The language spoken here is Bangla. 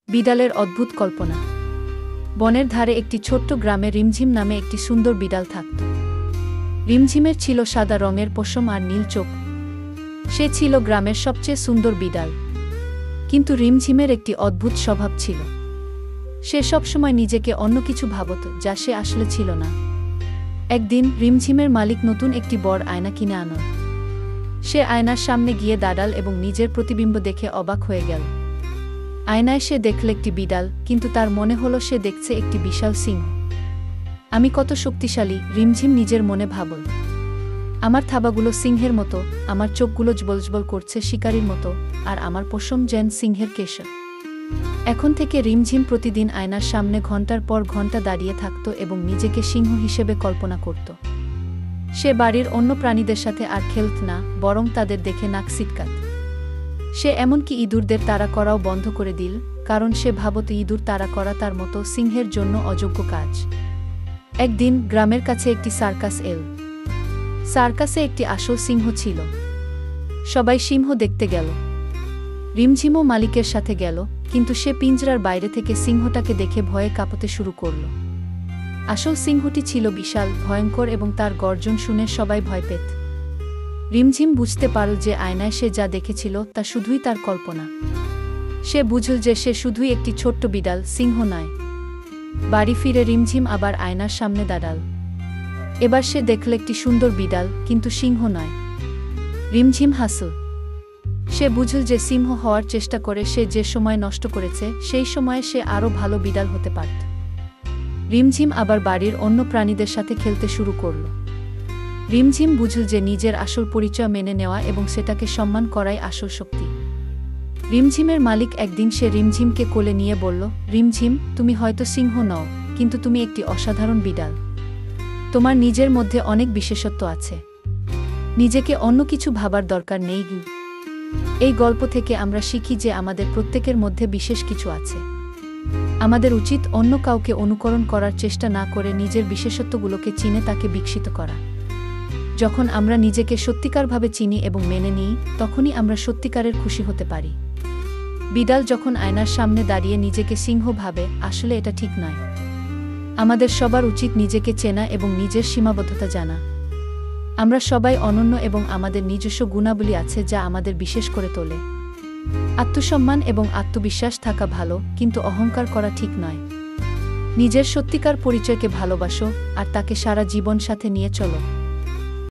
বিড়ালের অদ্ভুত কল্পনা। বনের ধারে একটি ছোট্ট গ্রামে রিমঝিম নামে একটি সুন্দর বিড়াল থাকত। রিমঝিমের ছিল সাদা রঙের পশম আর নীল চোখ। সে ছিল গ্রামের সবচেয়ে সুন্দর বিড়াল। কিন্তু রিমঝিমের একটি অদ্ভুত স্বভাব ছিল। সে সবসময় নিজেকে অন্য কিছু ভাবত, যা সে আসলে ছিল না। একদিন রিমঝিমের মালিক নতুন একটি বড় আয়না কিনে আনল। সে আয়নার সামনে গিয়ে দাঁড়াল এবং নিজের প্রতিবিম্ব দেখে অবাক হয়ে গেল। আয়নায় সে দেখল একটি বিড়াল, কিন্তু তার মনে হলো সে দেখছে একটি বিশাল সিংহ। আমি কত শক্তিশালী, রিমঝিম নিজের মনে ভাবল। আমার থাবাগুলো সিংহের মতো, আমার চোখগুলো জ্বলজ্বল করছে শিকারীর মতো, আর আমার পশম যেন সিংহের কেশর। এখন থেকে রিমঝিম প্রতিদিন আয়নার সামনে ঘন্টার পর ঘন্টা দাঁড়িয়ে থাকত এবং নিজেকে সিংহ হিসেবে কল্পনা করত। সে বাড়ির অন্য প্রাণীদের সাথে আর খেলত না, বরং তাদের দেখে নাক সিটকাত। সে এমনকি ইঁদুরদের তাড়া করাও বন্ধ করে দিল, কারণ সে ভাবত ইঁদুর তাড়া করা তার মতো সিংহের জন্য অযোগ্য কাজ। একদিন গ্রামের কাছে একটি সার্কাস এল। সার্কাসে একটি আসল সিংহ ছিল। সবাই সিংহ দেখতে গেল। রিমঝিমও মালিকের সাথে গেল, কিন্তু সে পিঞ্জরার বাইরে থেকে সিংহটাকে দেখে ভয়ে কাঁপতে শুরু করল। আসল সিংহটি ছিল বিশাল, ভয়ঙ্কর এবং তার গর্জন শুনে সবাই ভয় পেত। রিমঝিম বুঝতে পারল যে আয়নায় সে যা দেখেছিল তা শুধুই তার কল্পনা। সে বুঝল যে সে শুধুই একটি ছোট্ট বিড়াল, সিংহ নয়। বাড়ি ফিরে রিমঝিম আবার আয়নার সামনে দাঁড়াল। এবার সে দেখল একটি সুন্দর বিড়াল, কিন্তু সিংহ নয়। রিমঝিম হাসল। সে বুঝল যে সিংহ হওয়ার চেষ্টা করে সে যে সময় নষ্ট করেছে, সেই সময়ে সে আরও ভালো বিড়াল হতে পারত। রিমঝিম আবার বাড়ির অন্য প্রাণীদের সাথে খেলতে শুরু করল। রিমঝিম বুঝল যে নিজের আসল পরিচয় মেনে নেওয়া এবং সেটাকে সম্মান করাই আসল শক্তি। রিমঝিমের মালিক একদিন সে রিমঝিমকে কোলে নিয়ে বলল, রিমঝিম, তুমি হয়তো সিংহ নও, কিন্তু তুমি একটি অসাধারণ বিড়াল। তোমার নিজের মধ্যে অনেক বিশেষত্ব আছে। নিজেকে অন্য কিছু ভাবার দরকার নেই। এই গল্প থেকে আমরা শিখি যে আমাদের প্রত্যেকের মধ্যে বিশেষ কিছু আছে। আমাদের উচিত অন্য কাউকে অনুকরণ করার চেষ্টা না করে নিজের বিশেষত্বগুলোকে চিনে তাকে বিকশিত করা। যখন আমরা নিজেকে সত্যিকারভাবে চিনি এবং মেনে নিই, তখনই আমরা সত্যিকারের খুশি হতে পারি। বিড়াল যখন আয়নার সামনে দাঁড়িয়ে নিজেকে সিংহ ভাবে, আসলে এটা ঠিক নয়। আমাদের সবার উচিত নিজেকে চেনা এবং নিজের সীমাবদ্ধতা জানা। আমরা সবাই অনন্য এবং আমাদের নিজস্ব গুণাবলী আছে যা আমাদের বিশেষ করে তোলে। আত্মসম্মান এবং আত্মবিশ্বাস থাকা ভালো, কিন্তু অহংকার করা ঠিক নয়। নিজের সত্যিকার পরিচয়কে ভালোবাসো আর তাকে সারা জীবন সাথে নিয়ে চলো।